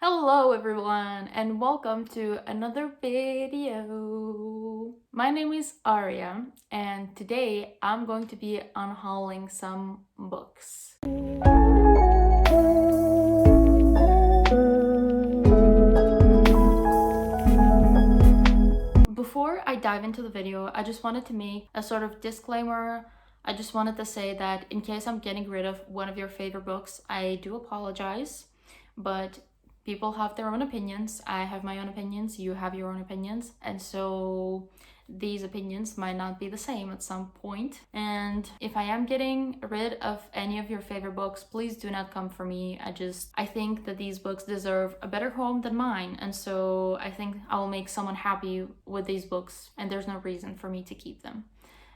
Hello everyone and welcome to another video. My name is Arya and today I'm going to be unhauling some books. Before I dive into the video, I just wanted to make a sort of disclaimer. I just wanted to say that in case I'm getting rid of one of your favorite books, I do apologize, but people have their own opinions. I have my own opinions, you have your own opinions, and so these opinions might not be the same at some point. And if I am getting rid of any of your favorite books, please do not come for me. I think that these books deserve a better home than mine, and so I think I will make someone happy with these books, and there's no reason for me to keep them.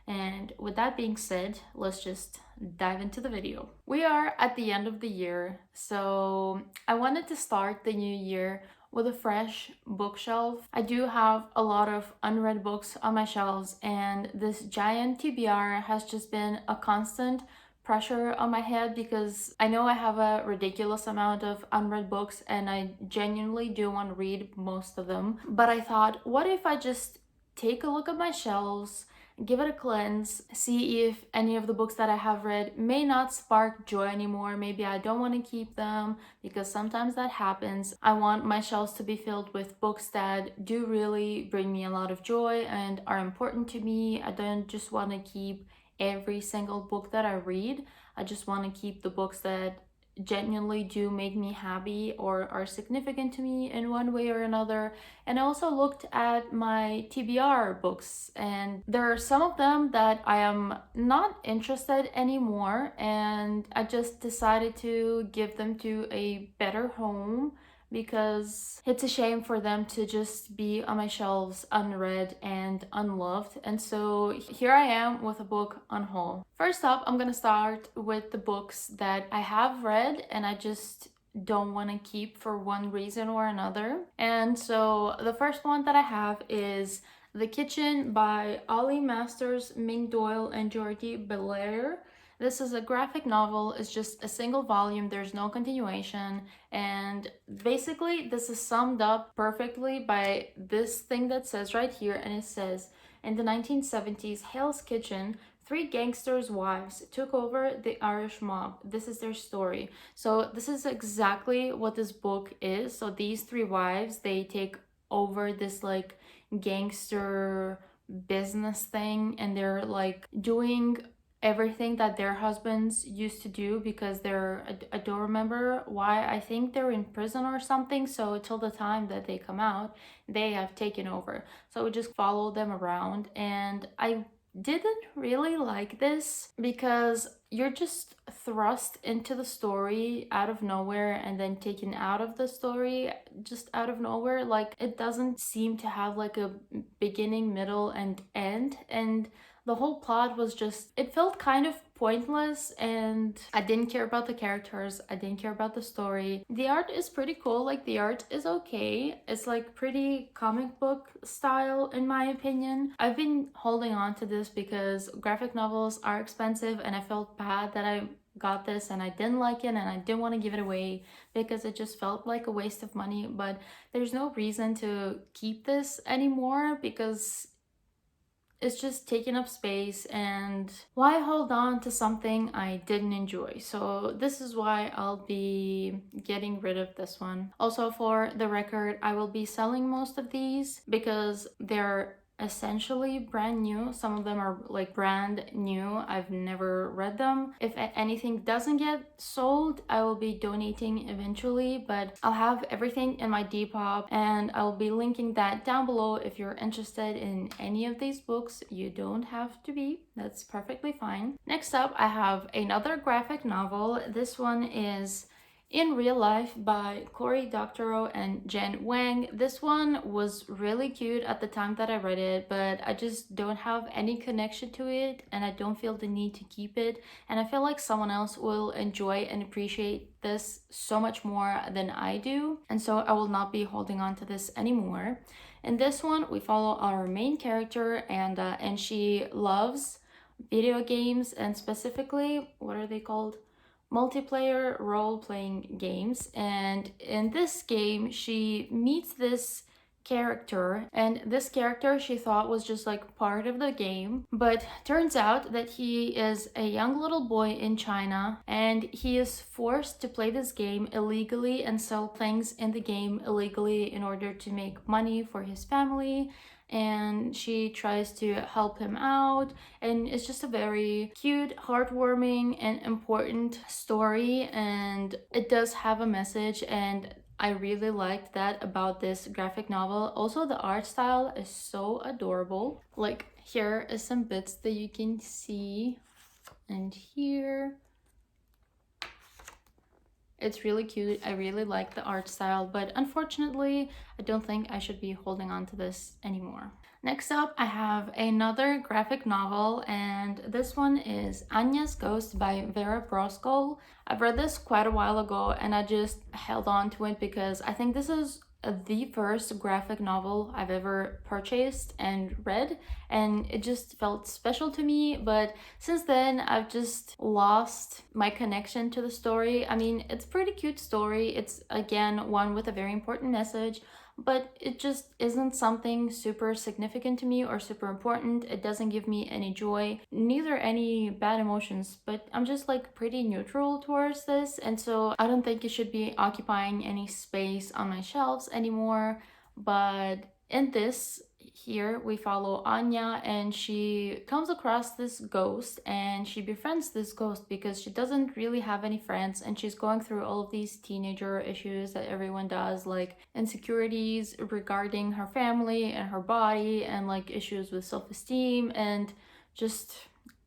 And with that being said, let's just dive into the video. We are at the end of the year, so I wanted to start the new year with a fresh bookshelf. I do have a lot of unread books on my shelves, and this giant TBR has just been a constant pressure on my head because I know I have a ridiculous amount of unread books and I genuinely do want to read most of them. But I thought, what if I just take a look at my shelves, give it a cleanse, see if any of the books that I have read may not spark joy anymore. Maybe I don't want to keep them because sometimes that happens. I want my shelves to be filled with books that do really bring me a lot of joy and are important to me. I don't just want to keep every single book that I read. I just want to keep the books that genuinely do make me happy or are significant to me in one way or another. And I also looked at my TBR books, and there are some of them that I am not interested anymore, and I just decided to give them to a better home because it's a shame for them to just be on my shelves unread and unloved. And so here I am with a book on haul. First up, I'm gonna start with the books that I have read and I just don't want to keep for one reason or another. And so the first one that I have is The Kitchen by Ollie Masters, Ming Doyle, and Jordi Belair. This is a graphic novel. It's just a single volume. There's no continuation. And basically, this is summed up perfectly by this thing that says right here. And it says, in the 1970s, Hell's Kitchen, three gangsters' wives took over the Irish mob. This is their story. So this is exactly what this book is. So these three wives, they take over this like gangster business thing, and they're like doing everything that their husbands used to do because I don't remember why. I think they're in prison or something, so till the time that they come out they have taken over. So we just follow them around, and I didn't really like this because you're just thrust into the story out of nowhere and then taken out of the story just out of nowhere. Like, it doesn't seem to have like a beginning, middle, and end, and the whole plot was just, it felt kind of pointless, and I didn't care about the characters. I didn't care about the story. The art is pretty cool. Like, the art is okay. It's like pretty comic book style in my opinion. I've been holding on to this because graphic novels are expensive, and I felt bad that I got this and I didn't like it and I didn't want to give it away because it just felt like a waste of money. But there's no reason to keep this anymore because it's just taking up space, and why hold on to something I didn't enjoy? So this is why I'll be getting rid of this one. Also, for the record, I will be selling most of these because they're essentially brand new. Some of them are like brand new. I've never read them. If anything doesn't get sold, I will be donating eventually, but I'll have everything in my depop, and I'll be linking that down below. If you're interested in any of these books, you don't have to be. That's perfectly fine. Next up, I have another graphic novel. This one is In Real Life by Cory Doctorow and Jen Wang. This one was really cute at the time that I read it, but I just don't have any connection to it, and I don't feel the need to keep it. And I feel like someone else will enjoy and appreciate this so much more than I do, and so I will not be holding on to this anymore. In this one, we follow our main character, and she loves video games, and specifically, what are they called? multiplayer role-playing games, and in this game she meets this character, and this character she thought was just like part of the game, but turns out that he is a young little boy in China, and he is forced to play this game illegally and sell things in the game illegally in order to make money for his family. And she tries to help him out, and it's just a very cute, heartwarming, and important story, and it does have a message, and I really liked that about this graphic novel. Also, the art style is so adorable. Like, here is some bits that you can see, and here. It's really cute. I really like the art style, but unfortunately, I don't think I should be holding on to this anymore. Next up, I have another graphic novel, and this one is Anya's Ghost by Vera Brosgol. I've read this quite a while ago, and I just held on to it because I think this is the first graphic novel I've ever purchased and read, and it just felt special to me. But since then I've just lost my connection to the story. I mean, it's a pretty cute story. It's again one with a very important message, but it just isn't something super significant to me or super important. It doesn't give me any joy, neither any bad emotions, but I'm just like pretty neutral towards this, and so I don't think it should be occupying any space on my shelves anymore. But in this, here we follow Anya, and she comes across this ghost, and she befriends this ghost because she doesn't really have any friends, and she's going through all of these teenager issues that everyone does, like insecurities regarding her family and her body, and like issues with self-esteem, and just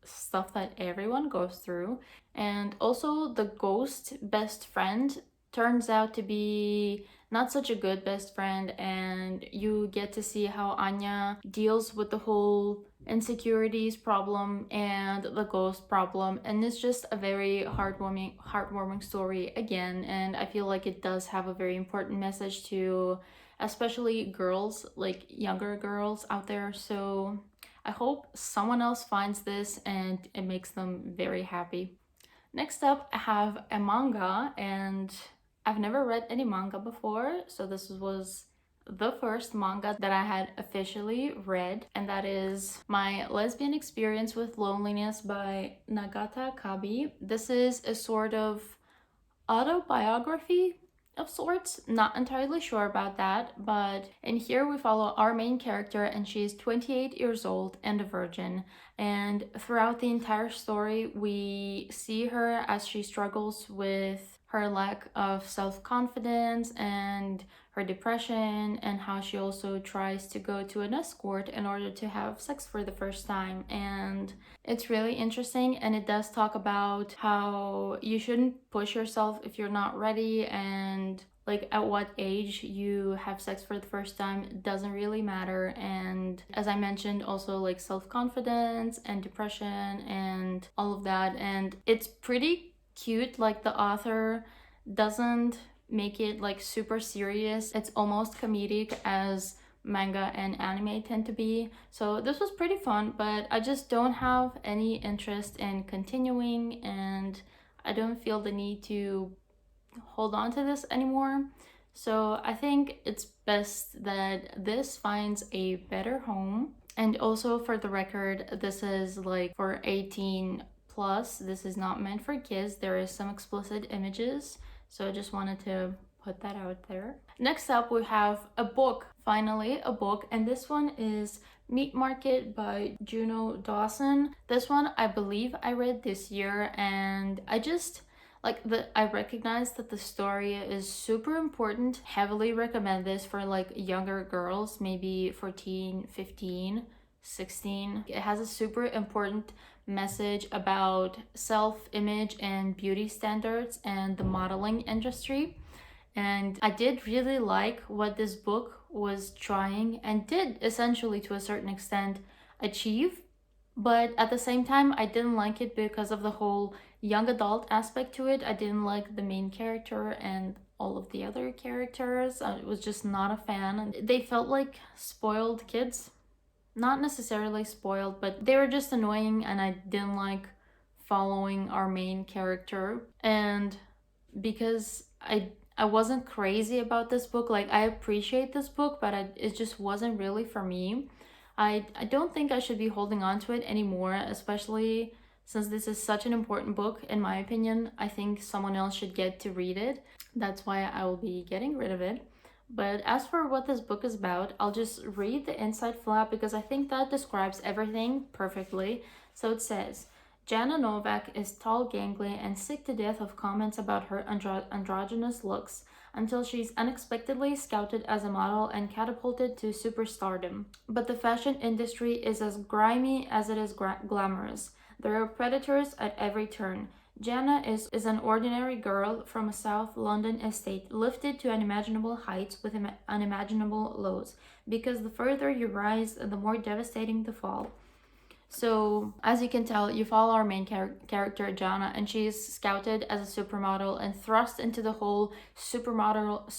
stuff that everyone goes through. And also, the ghost best friend turns out to be not such a good best friend, and you get to see how Anya deals with the whole insecurities problem and the ghost problem, and it's just a very heartwarming story again. And I feel like it does have a very important message to especially girls, like younger girls out there. So I hope someone else finds this and it makes them very happy. Next up, I have a manga, and I've never read any manga before, so this was the first manga that I had officially read, and that is My Lesbian Experience with Loneliness by Nagata Kabi. This is a sort of autobiography of sorts, not entirely sure about that, but in here we follow our main character, and she's 28 years old and a virgin, and throughout the entire story we see her as she struggles with her lack of self-confidence and her depression, and how she also tries to go to an escort in order to have sex for the first time. And it's really interesting, and it does talk about how you shouldn't push yourself if you're not ready, and like at what age you have sex for the first time doesn't really matter. And as I mentioned, also like self-confidence and depression and all of that. And it's pretty cute. Like, the author doesn't make it like super serious. It's almost comedic, as manga and anime tend to be. So this was pretty fun, but I just don't have any interest in continuing, and I don't feel the need to hold on to this anymore. So I think it's best that this finds a better home. And also, for the record, this is like for 18 plus. This is not meant for kids. There is some explicit images, so I just wanted to put that out there. Next up, we have a book. Finally, a book, and this one is Meat Market by Juno Dawson. This one I believe I read this year, and I just I recognize that the story is super important. Heavily recommend this for like younger girls, maybe 14, 15, 16. It has a super important message about self-image and beauty standards and the modeling industry. And I did really like what this book was trying and did essentially to a certain extent achieve. But at the same time, I didn't like it because of the whole young adult aspect to it. I didn't like the main character and all of the other characters. I was just not a fan. They felt like spoiled kids. Not necessarily spoiled, but they were just annoying, and I didn't like following our main character. And because I wasn't crazy about this book, like I appreciate this book, but it just wasn't really for me. I don't think I should be holding on to it anymore, especially since this is such an important book in my opinion. I think someone else should get to read it. That's why I will be getting rid of it. But as for what this book is about, I'll just read the inside flap because I think that describes everything perfectly. So it says, Jana Novak is tall, gangly, and sick to death of comments about her androgynous looks until she's unexpectedly scouted as a model and catapulted to superstardom. But the fashion industry is as grimy as it is glamorous. There are predators at every turn. Jana is an ordinary girl from a South London estate, lifted to unimaginable heights with unimaginable lows, because the further you rise, the more devastating the fall. So, as you can tell, you follow our main character, Jana, and she's scouted as a supermodel and thrust into the whole supermodel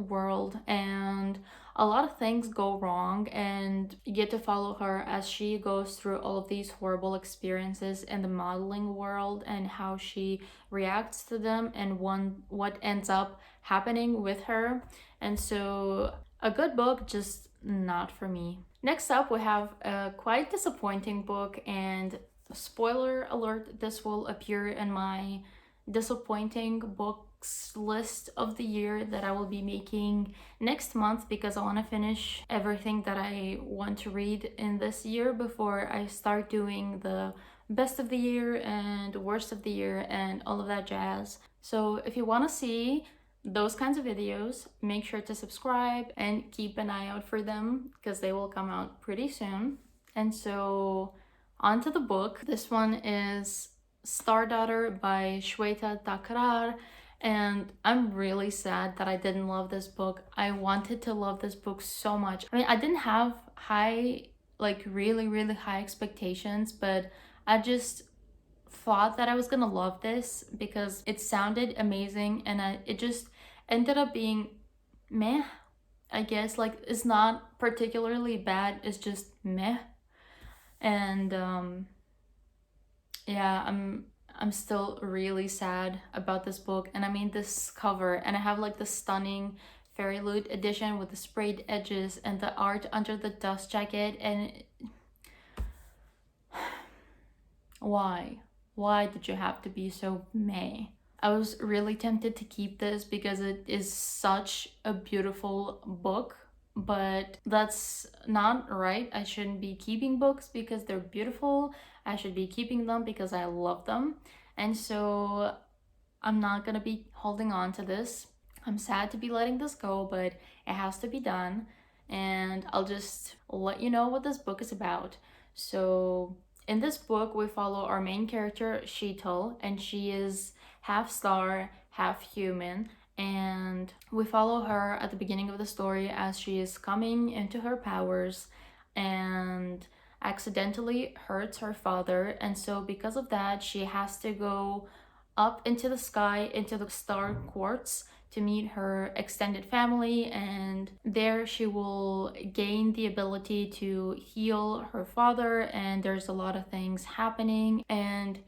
world, and a lot of things go wrong, and you get to follow her as she goes through all of these horrible experiences in the modeling world and how she reacts to them and what ends up happening with her. And so, a good book, just not for me. Next up, we have a quite disappointing book, and spoiler alert, this will appear in my disappointing books list of the year that I will be making next month, because I want to finish everything that I want to read in this year before I start doing the best of the year and worst of the year and all of that jazz. So if you want to see those kinds of videos, make sure to subscribe and keep an eye out for them because they will come out pretty soon. And so on to the book. This one is Star Daughter by Shweta Thakrar, and I'm really sad that I didn't love this book. I wanted to love this book so much. I mean, I didn't have really high expectations, but I just thought that I was gonna love this because it sounded amazing, and it just ended up being meh, I guess. Like, it's not particularly bad, it's just meh. And yeah, I'm still really sad about this book. And I mean, this cover, and I have like the stunning Fairy Loot edition with the sprayed edges and the art under the dust jacket, and why did you have to be so meh? I was really tempted to keep this because it is such a beautiful book, but that's not right. I shouldn't be keeping books because they're beautiful. I should be keeping them because I love them. And so I'm not gonna be holding on to this. I'm sad to be letting this go, but it has to be done. And I'll just let you know what this book is about. So in this book, we follow our main character, Sheetal, and she is half star, half human. And we follow her at the beginning of the story as she is coming into her powers and accidentally hurts her father. And so because of that, she has to go up into the sky, into the star quartz, to meet her extended family, and there she will gain the ability to heal her father. And there's a lot of things happening, and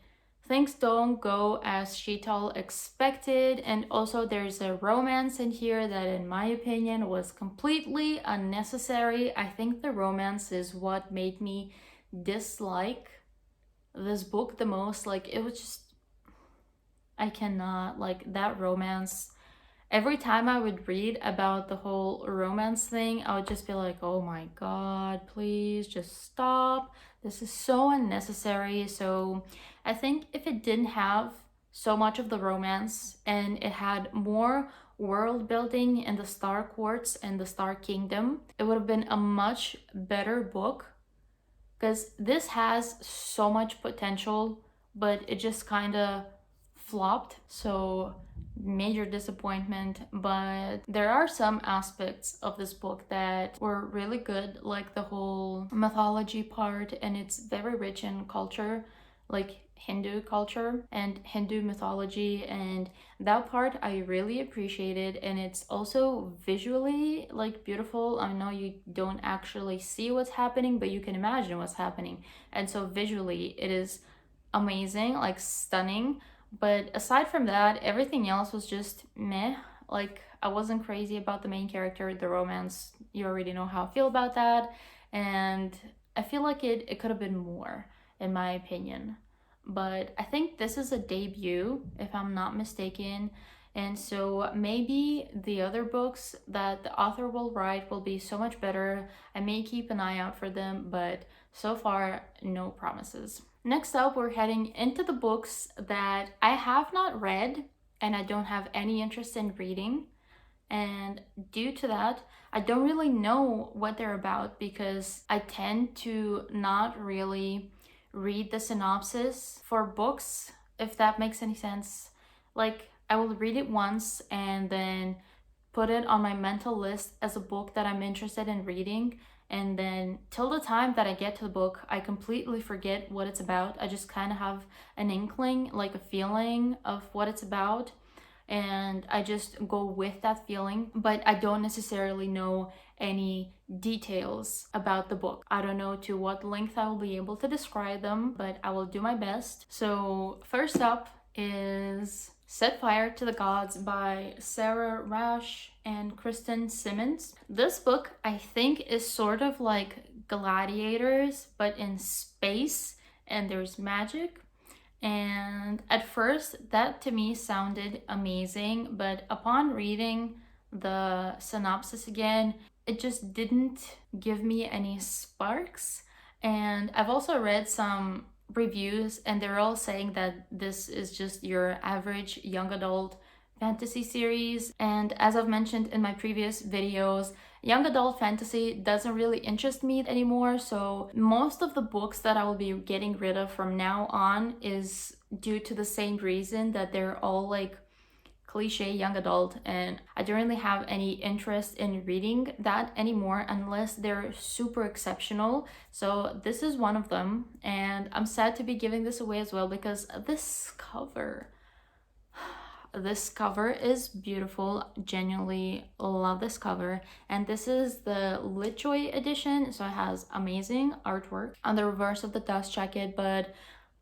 things don't go as Sheetal expected. And also there's a romance in here that, in my opinion, was completely unnecessary. I think the romance is what made me dislike this book the most. Like, it was just, I cannot, like, that romance. Every time I would read about the whole romance thing, I would just be like, oh my god, please just stop. This is so unnecessary. So I think if it didn't have so much of the romance and it had more world building in the Star Quartz and the Star Kingdom, it would have been a much better book, because this has so much potential, but it just kind of flopped. So major disappointment. But there are some aspects of this book that were really good, like the whole mythology part, and it's very rich in culture, like Hindu culture and Hindu mythology, and that part I really appreciated. And it's also visually like beautiful. I know you don't actually see what's happening, but you can imagine what's happening, and so visually it is amazing, like stunning. But aside from that, everything else was just meh. Like, I wasn't crazy about the main character, the romance. You already know how I feel about that. And I feel like it could have been more, in my opinion. But I think this is a debut, if I'm not mistaken. And so maybe the other books that the author will write will be so much better. I may keep an eye out for them, but so far, no promises. Next up, we're heading into the books that I have not read and I don't have any interest in reading. And due to that, I don't really know what they're about because I tend to not really read the synopsis for books, if that makes any sense. Like, I will read it once and then put it on my mental list as a book that I'm interested in reading. And then till the time that I get to the book, I completely forget what it's about. I just kind of have an inkling, like a feeling of what it's about. And I just go with that feeling, but I don't necessarily know any details about the book. I don't know to what length I will be able to describe them, but I will do my best. So, first up is Set Fire to the Gods by Sarah Rash and Kristen Simmons. This book, I think, is sort of like Gladiators, but in space, and there's magic. And at first, that to me sounded amazing, but upon reading the synopsis again, it just didn't give me any sparks. And I've also read some reviews, and they're all saying that this is just your average young adult fantasy series. And as I've mentioned in my previous videos, young adult fantasy doesn't really interest me anymore, so most of the books that I will be getting rid of from now on is due to the same reason, that they're all like cliche young adult, and I don't really have any interest in reading that anymore unless they're super exceptional. So this is one of them, and I'm sad to be giving this away as well because this cover is beautiful. Genuinely love this cover. And this is the Litjoy edition, so it has amazing artwork on the reverse of the dust jacket. But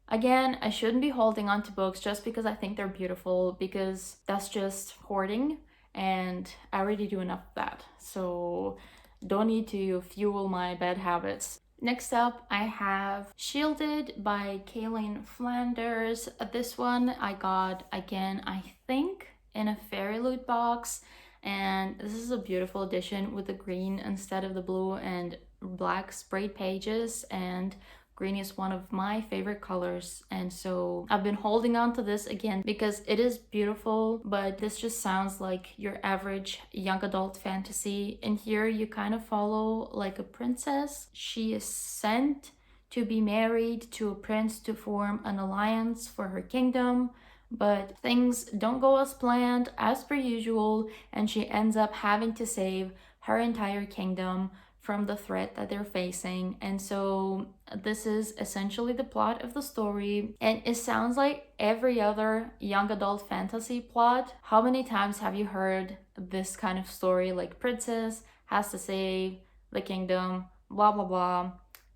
again, I shouldn't be holding on to books just because I think they're beautiful, because that's just hoarding, and I already do enough of that. So don't need to fuel my bad habits. Next up, I have Shielded by Kaylin Flanders. This one I got, again, I think, in a fairy loot box. And this is a beautiful edition with the green instead of the blue and black sprayed pages. And green is one of my favorite colors, and so I've been holding on to this again because it is beautiful, but this just sounds like your average young adult fantasy. In here, you kind of follow like a princess. She is sent to be married to a prince to form an alliance for her kingdom, but things don't go as planned as per usual, and she ends up having to save her entire kingdom from the threat that they're facing. And so this is essentially the plot of the story, and it sounds like every other young adult fantasy plot. How many times have you heard this kind of story, like princess has to save the kingdom, blah blah blah,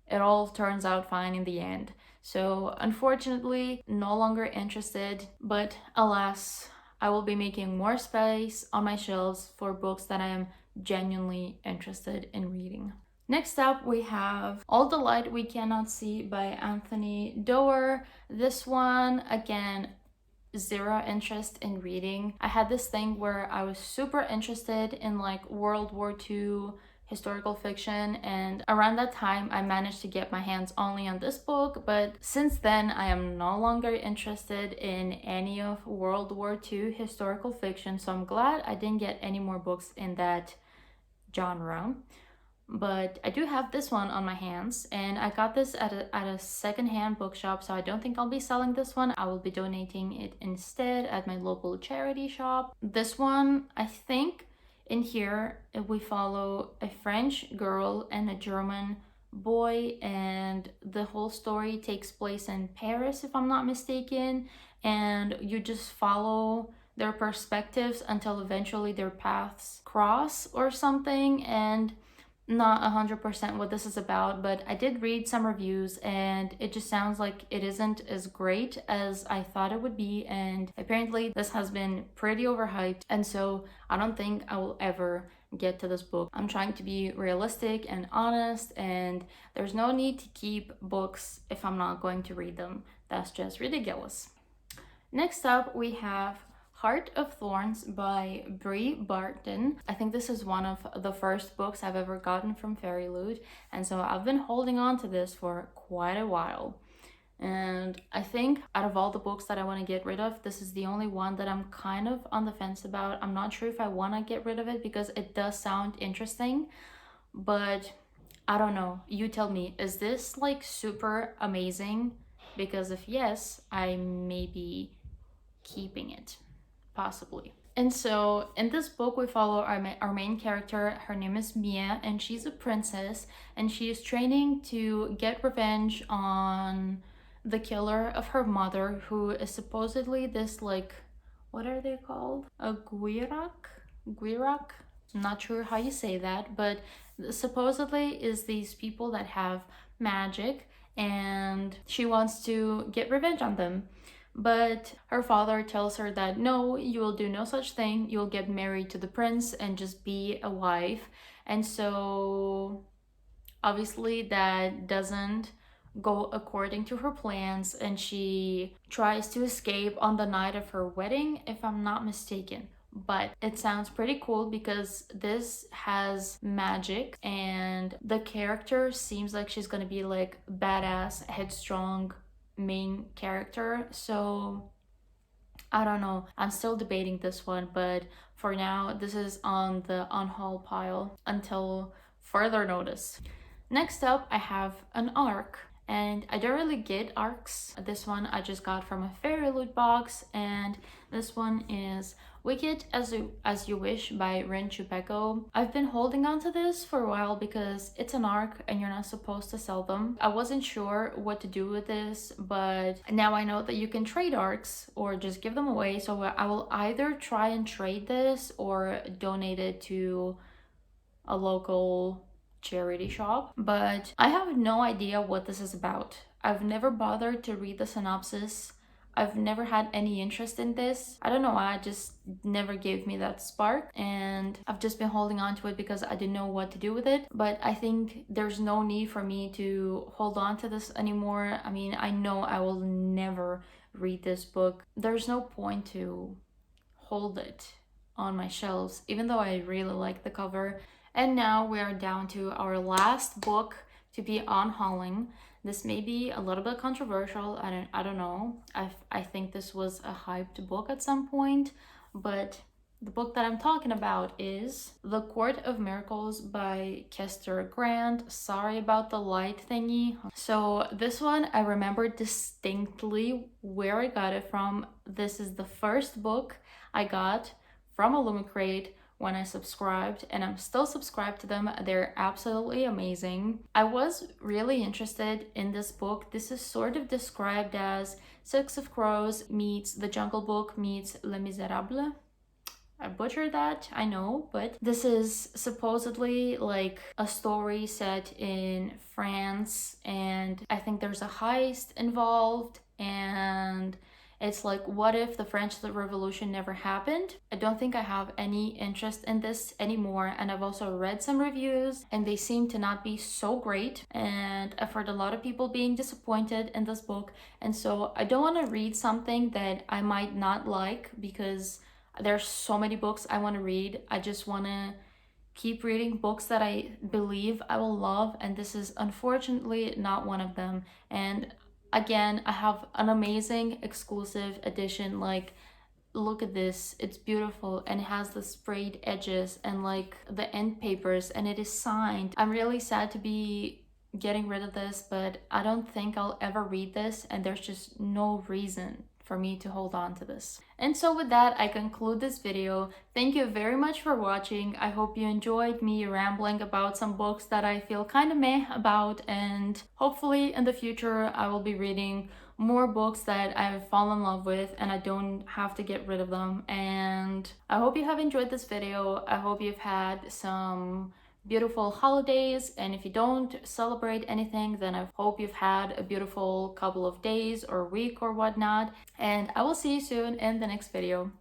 it all turns out fine in the end. So unfortunately, no longer interested, but alas, I will be making more space on my shelves for books that I am genuinely interested in reading. Next up, we have All the Light We Cannot See by Anthony Doerr. This one, again, zero interest in reading. I had this thing where I was super interested in like World War II historical fiction, and around that time I managed to get my hands only on this book, but since then I am no longer interested in any of World War II historical fiction, so I'm glad I didn't get any more books in that genre. But I do have this one on my hands, and I got this at a secondhand bookshop, so I don't think I'll be selling this one. I will be donating it instead at my local charity shop. This one, I think in here we follow a French girl and a German boy, and the whole story takes place in Paris, if I'm not mistaken, and you just follow their perspectives until eventually their paths cross or something. And not 100% what this is about, but I did read some reviews and it just sounds like it isn't as great as I thought it would be, and apparently this has been pretty overhyped, and so I don't think I will ever get to this book. I'm trying to be realistic and honest, and there's no need to keep books if I'm not going to read them. That's just ridiculous. Next up, we have Heart of Thorns by Brie Barton. I think this is one of the first books I've ever gotten from Fairy Loot, and so I've been holding on to this for quite a while. And I think out of all the books that I want to get rid of, this is the only one that I'm kind of on the fence about. I'm not sure if I want to get rid of it because it does sound interesting, but I don't know. You tell me, is this like super amazing? Because if yes, I may be keeping it, possibly. And so in this book, we follow our main character. Her name is Mia, and she's a princess, and she is training to get revenge on the killer of her mother, who is supposedly this, like, what are they called? A Guirak? Guirak? I'm not sure how you say that, but supposedly is these people that have magic, and she wants to get revenge on them. But her father tells her that no, you will do no such thing. You'll get married to the prince and just be a wife. And so obviously that doesn't go according to her plans, and she tries to escape on the night of her wedding, if I'm not mistaken. But it sounds pretty cool because this has magic, and the character seems like she's gonna be like badass, headstrong main character. So I don't know, I'm still debating this one, but for now this is on the UNHAUL pile until further notice. Next up, I have an ARC, and I don't really get ARCs. This one I just got from a Fairy Loot box, and this one is Wicked as You Wish by Rin Chupeko. I've been holding on to this for a while because it's an ARC and you're not supposed to sell them. I wasn't sure what to do with this, but now I know that you can trade ARCs or just give them away. So I will either try and trade this or donate it to a local charity shop, but I have no idea what this is about. I've never bothered to read the synopsis. I've never had any interest in this. I don't know why, it just never gave me that spark, and I've just been holding on to it because I didn't know what to do with it. But I think there's no need for me to hold on to this anymore. I mean, I know I will never read this book. There's no point to hold it on my shelves, even though I really like the cover. And now we are down to our last book to be unhauling. This may be a little bit controversial. I don't know. I think this was a hyped book at some point, but the book that I'm talking about is The Court of Miracles by Kester Grant. Sorry about the light thingy. So this one I remember distinctly where I got it from. This is the first book I got from Illumicrate when I subscribed, and I'm still subscribed to them. They're absolutely amazing. I was really interested in this book. This is sort of described as Six of Crows meets The Jungle Book meets Les Miserables. I butchered that, I know, but this is supposedly like a story set in France, and I think there's a heist involved, and it's like, what if the French Revolution never happened? I don't think I have any interest in this anymore, and I've also read some reviews and they seem to not be so great, and I've heard a lot of people being disappointed in this book, and so I don't want to read something that I might not like because there's so many books I want to read. I just want to keep reading books that I believe I will love, and this is unfortunately not one of them. And again, I have an amazing exclusive edition. Like, look at this, it's beautiful, and it has the sprayed edges and like the end papers, and it is signed. I'm really sad to be getting rid of this, but I don't think I'll ever read this, and there's just no reason for me to hold on to this. And so with that, I conclude this video. Thank you very much for watching. I hope you enjoyed me rambling about some books that I feel kind of meh about, and hopefully in the future I will be reading more books that I've fallen in love with and I don't have to get rid of them. And I hope you have enjoyed this video. I hope you've had some beautiful holidays, and if you don't celebrate anything, then I hope you've had a beautiful couple of days or week or whatnot, and I will see you soon in the next video.